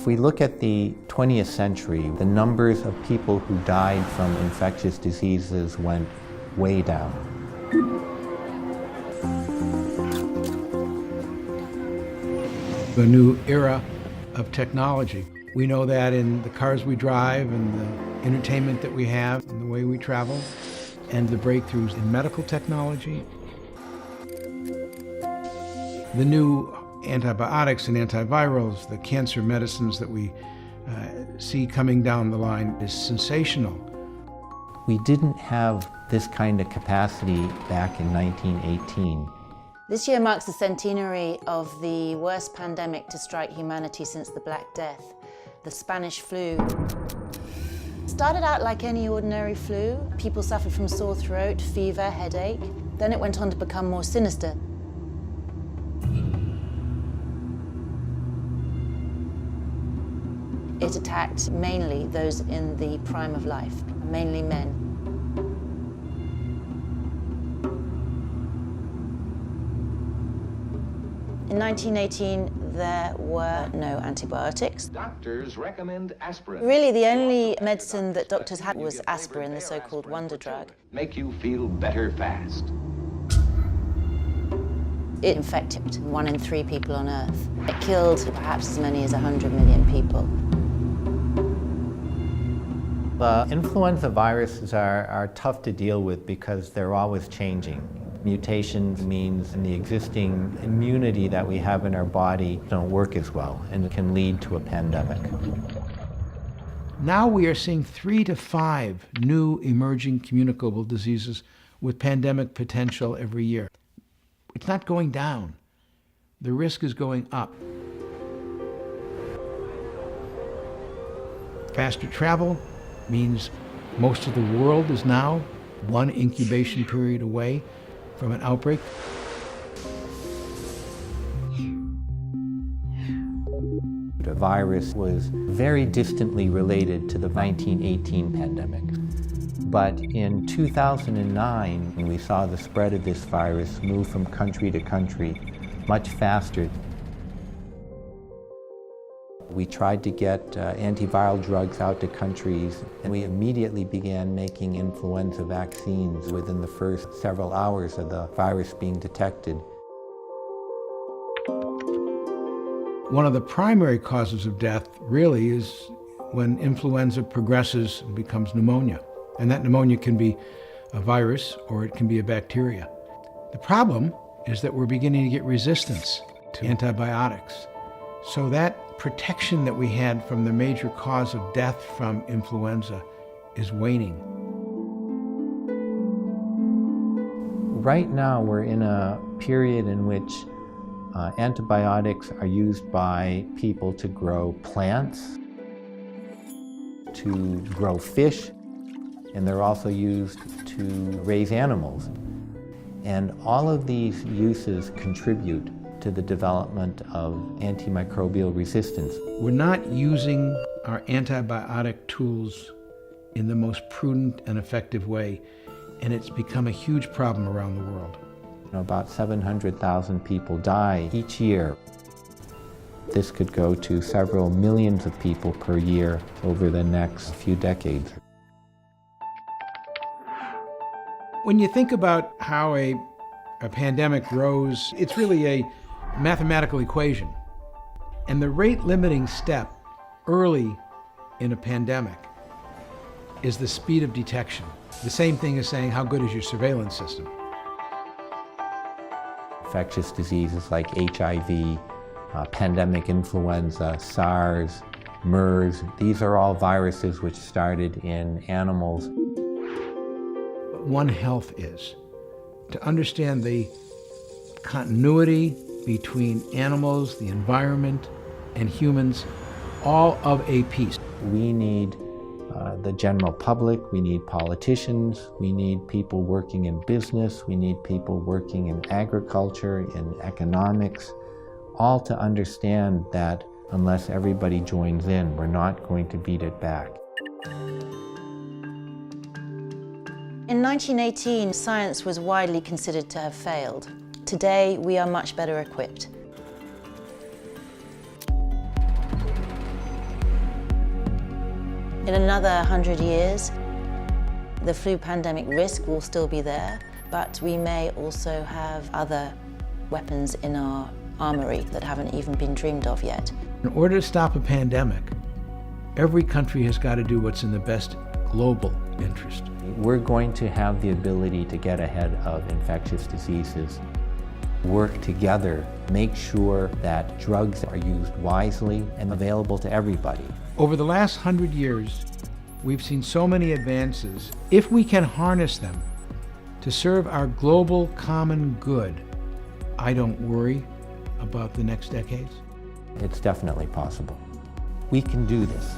If we look at the 20th century, the numbers of people who died from infectious diseases went way down. The new era of technology. We know that in the cars we drive and the entertainment that we have and the way we travel and the breakthroughs in medical technology. The new antibiotics and antivirals, the cancer medicines that we see coming down the line is sensational. We didn't have this kind of capacity back in 1918. This year marks the centenary of the worst pandemic to strike humanity since the Black Death, the Spanish flu. It started out like any ordinary flu. People suffered from sore throat, fever, headache. Then it went on to become more sinister. It attacked mainly those in the prime of life, mainly men. In 1918, there were no antibiotics. Doctors recommend aspirin. Really, the only medicine that doctors had was aspirin, the so-called wonder drug. Make you feel better fast. It infected 1 in 3 people on Earth. It killed perhaps as many as 100 million people. The influenza viruses are tough to deal with because they're always changing. Mutations means the existing immunity that we have in our body don't work as well, and it can lead to a pandemic. Now we are seeing 3 to 5 new emerging communicable diseases with pandemic potential every year. It's not going down. The risk is going up. Faster travel means most of the world is now 1 incubation period away from an outbreak. The virus was very distantly related to the 1918 pandemic. But in 2009, we saw the spread of this virus move from country to country much faster. We tried to get antiviral drugs out to countries, and we immediately began making influenza vaccines within the first several hours of the virus being detected. One of the primary causes of death really is when influenza progresses and becomes pneumonia. And that pneumonia can be a virus or it can be a bacteria. The problem is that we're beginning to get resistance to antibiotics. So that protection that we had from the major cause of death from influenza is waning. Right now we're in a period in which antibiotics are used by people to grow plants, to grow fish, and they're also used to raise animals. And all of these uses contribute to the development of antimicrobial resistance. We're not using our antibiotic tools in the most prudent and effective way, and it's become a huge problem around the world. About 700,000 people die each year. This could go to several millions of people per year over the next few decades. When you think about how a pandemic grows, it's really a mathematical equation. And the rate-limiting step early in a pandemic is the speed of detection. The same thing as saying, how good is your surveillance system? Infectious diseases like HIV, pandemic influenza, SARS, MERS, these are all viruses which started in animals. One health is to understand the continuity between animals, the environment, and humans, all of a piece. We need the general public, we need politicians, we need people working in business, we need people working in agriculture, in economics, all to understand that unless everybody joins in, we're not going to beat it back. In 1918, science was widely considered to have failed. Today, we are much better equipped. In another 100 years, the flu pandemic risk will still be there, but we may also have other weapons in our armory that haven't even been dreamed of yet. In order to stop a pandemic, every country has got to do what's in the best global interest. We're going to have the ability to get ahead of infectious diseases, work together, make sure that drugs are used wisely and available to everybody. Over the last 100 years, we've seen so many advances. If we can harness them to serve our global common good, I don't worry about the next decades. It's definitely possible. We can do this.